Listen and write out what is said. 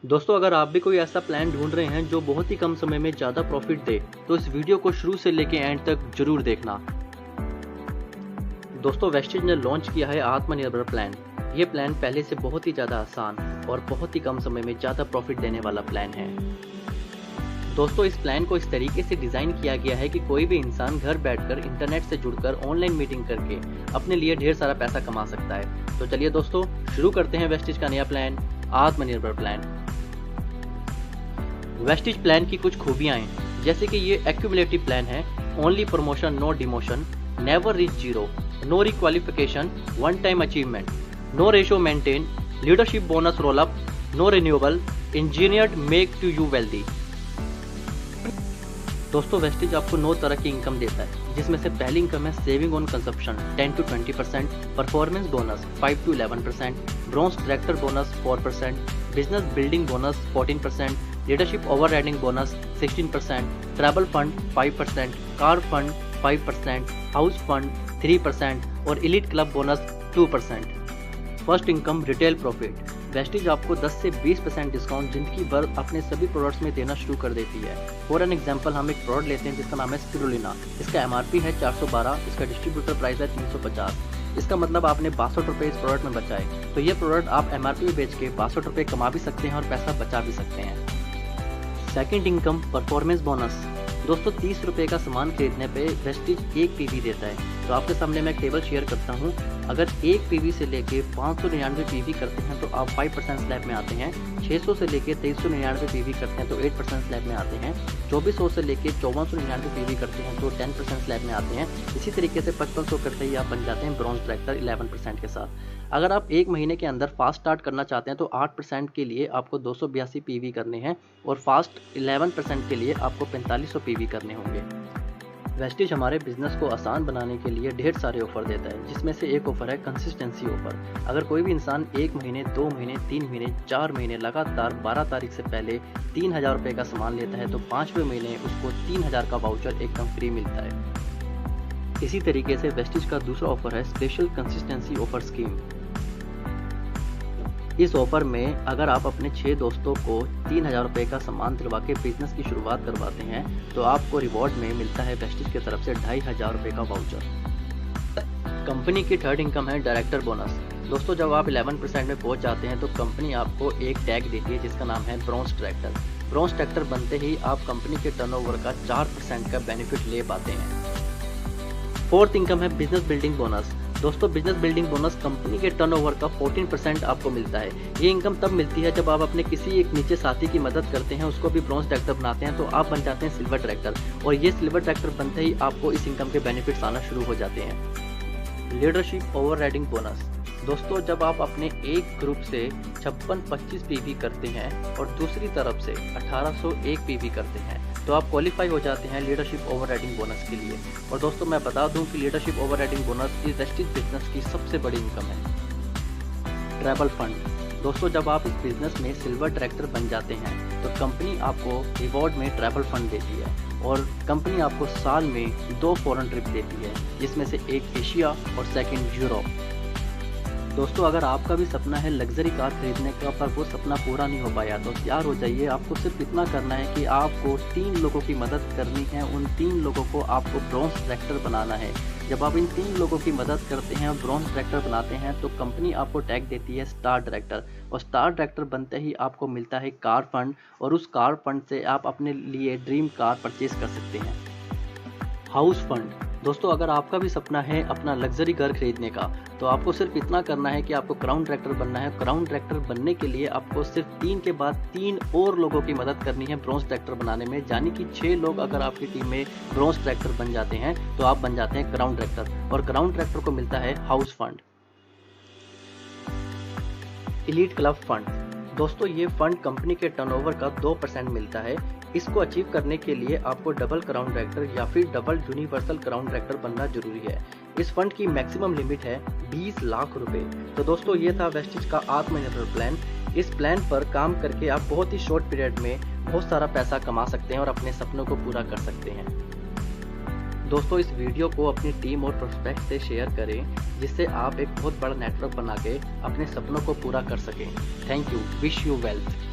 दोस्तों, अगर आप भी कोई ऐसा प्लान ढूंढ रहे हैं जो बहुत ही कम समय में ज़्यादा प्रॉफिट दे, तो इस वीडियो को शुरू से लेके एंड तक जरूर देखना। दोस्तों, वेस्टेज ने लॉन्च किया है आत्मनिर्भर प्लान। ये प्लान पहले से बहुत ही ज़्यादा आसान और बहुत ही कम समय में ज़्यादा प्रॉफिट देने वाला प्लान है। दोस्तों, इस प्लान को इस तरीके से डिज़ाइन किया गया है कि कोई भी इंसान घर बैठकर इंटरनेट से जुड़कर ऑनलाइन मीटिंग करके अपने लिए ढेर सारा पैसा कमा सकता है। तो चलिए दोस्तों, शुरू करते हैं वेस्टेज का नया प्लान, आत्मनिर्भर प्लान। वेस्टेज प्लान की कुछ खूबियां हैं, जैसे कि ये एक्यूमुलेटिव प्लान है, only promotion no demotion, never reach zero, no requalification, one time achievement, no ratio maintain, leadership bonus roll up, no renewable, engineered make to you wealthy. दोस्तों, wastage आपको 9 तरह की इनकम देता है, जिसमें से पहली इनकम है saving on consumption 10 to 20%, performance bonus 5 to 11%, bronze director bonus 4%, business building bonus 14%, leadership overriding bonus 16%, travel fund 5%, car fund 5%, house fund 3% और elite club bonus 2%। First income retail profit. Wastage आपको 10 से 20% discount जिंदगी भर अपने सभी products में देना शुरू कर देती है। फॉर एन एग्जांपल, हम एक प्रोडक्ट लेते हैं जिसका नाम है स्पिरुलिना। इसका MRP है 412, इसका डिस्ट्रीब्यूटर प्राइस है 350। इसका मतलब आपने 62 रुपये इस प्रोडक्ट में बचाए। तो ये प्रोडक्ट आप MRP में बेच के 62 रुपये कमा भी सकते हैं और पैसा बचा भी सकते हैं। Second income performance bonus. दोस्तों, 30 रुपये का सामान खरीदने पे वेस्टेज 1 PV देता है। तो आपके सामने मैं एक टेबल शेयर करता हूँ। अगर 1 PV से लेके 599 PV करते हैं तो आप 5% स्लैब में आते हैं। 600 से लेके 2399 PV करते हैं तो 8% स्लैब में आते हैं। 2400 से लेके 5499 PV करते हैं तो 10% स्लैब में आते हैं। इसी तरीके से 5500 करते ही आप बन जाते हैं ब्रॉन्ज डायरेक्टर 11% के साथ। अगर आप 1 महीने के अंदर फास्ट स्टार्ट करना चाहते हैं तो 8% के लिए आपको 282 PV करने हैं और फास्ट 11% के लिए आपको 4500 PV करने होंगे। वेस्टेज हमारे बिजनेस को आसान बनाने के लिए ढेर सारे ऑफर देता है, जिसमें से एक ऑफर है कंसिस्टेंसी ऑफर। अगर कोई भी इंसान 1 महीने, 2 महीने, 3 महीने, 4 महीने लगातार 12 तारीख से पहले 3000 रुपये का सामान लेता है तो 5वें महीने उसको 3000 का वाउचर एकदम फ्री मिलता है। इसी तरीके से वेस्टेज का दूसरा ऑफर है स्पेशल कंसिस्टेंसी ऑफर स्कीम। इस ऑफर में अगर आप अपने 6 दोस्तों को 3000 रुपये का सामान दिलवा के बिजनेस की शुरुआत करवाते हैं तो आपको रिवॉर्ड में मिलता है वेस्टेज की तरफ से 2500 रुपये का वाउचर। कंपनी की थर्ड इनकम है डायरेक्टर बोनस। दोस्तों, जब आप 11% में पहुंच जाते हैं तो कंपनी आपको एक टैग देती है जिसका नाम है ब्रॉन्ज डायरेक्टर। ब्रॉन्ज डायरेक्टर बनते ही आप कंपनी के टर्नओवर का 4% का बेनिफिट ले पाते हैं। फोर्थ इनकम है बिजनेस बिल्डिंग बोनस। दोस्तों, बिजनेस बिल्डिंग बोनस कंपनी के टर्नओवर का 14% आपको मिलता है। ये इनकम तब मिलती है जब आप अपने किसी एक नीचे साथी की मदद करते हैं, उसको भी ब्रॉन्ज डायरेक्टर बनाते हैं तो आप बन जाते हैं सिल्वर डायरेक्टर और ये सिल्वर डायरेक्टर बनते ही आपको इस इनकम के बेनिफिट्स आना शुरू हो जाते हैं। Leadership overriding bonus. दोस्तों, जब आप अपने एक ग्रुप से 56-25 PV करते हैं और दूसरी तरफ से 1801 PV करते हैं तो आप क्वालिफाई हो जाते हैं लीडरशिप ओवरराइडिंग बोनस के लिए। और दोस्तों, मैं बता दूं कि लीडरशिप ओवरराइडिंग बोनस इस वेस्टेज बिजनेस की सबसे बड़ी इनकम है। Travel fund. दोस्तों, जब आप इस बिजनेस में सिल्वर डायरेक्टर बन जाते हैं तो कंपनी आपको रिवॉर्ड में ट्रैवल फंड देती है और कंपनी आपको साल में 2 फॉरेन ट्रिप देती है, जिसमें से एक एशिया और सेकंड यूरोप। दोस्तों, अगर आपका भी सपना है लग्जरी कार खरीदने का पर वो सपना पूरा नहीं हो पाया तो तैयार हो जाइए। आपको सिर्फ इतना करना है कि आपको 3 लोगों की मदद करनी है। उन 3 लोगों को आपको ब्रॉन्ज डायरेक्टर बनाना है। जब आप इन 3 लोगों की मदद करते हैं और ब्रॉन्ज डायरेक्टर बनाते हैं तो कंपनी आपको टैग देती है स्टार डायरेक्टर और स्टार डायरेक्टर बनते ही आपको मिलता है कार फंड और उस कार फंड से आप अपने लिए ड्रीम कार परचेज कर सकते हैं। House fund. दोस्तों, अगर आपका भी सपना है अपना लग्जरी घर खरीदने का तो आपको सिर्फ इतना करना है कि आपको क्राउन डायरेक्टर बनना है। क्राउन डायरेक्टर बनने के लिए आपको सिर्फ 3 के बाद 3 और लोगों की मदद करनी है ब्रॉन्ज डायरेक्टर बनाने में, यानी कि 6 लोग अगर आपकी टीम में ब्रॉन्ज डायरेक्टर बन जाते हैं तो आप बन जाते हैं क्राउन डायरेक्टर और क्राउन डायरेक्टर को मिलता है house fund. Elite club fund. दोस्तों, ये फंड कंपनी के टर्नओवर का 2% मिलता है। इसको अचीव करने के लिए आपको डबल क्राउन डायरेक्टर या फिर डबल यूनिवर्सल क्राउन डायरेक्टर बनना जरूरी है। इस फंड की मैक्सिमम लिमिट है 20 लाख रुपए। तो दोस्तों, ये था वेस्टेज का आत्मनिर्भर प्लान। इस प्लान पर काम करके आप बहुत ही शॉर्ट पीरियड में बहुत सारा पैसा कमा सकते हैं और अपने सपनों को पूरा कर सकते हैं। दोस्तों, इस वीडियो को अपनी टीम और प्रोस्पेक्ट से शेयर करें जिससे आप एक बहुत बड़ा नेटवर्क बना के अपने सपनों को पूरा कर सकें। Thank you. Wish you wealth.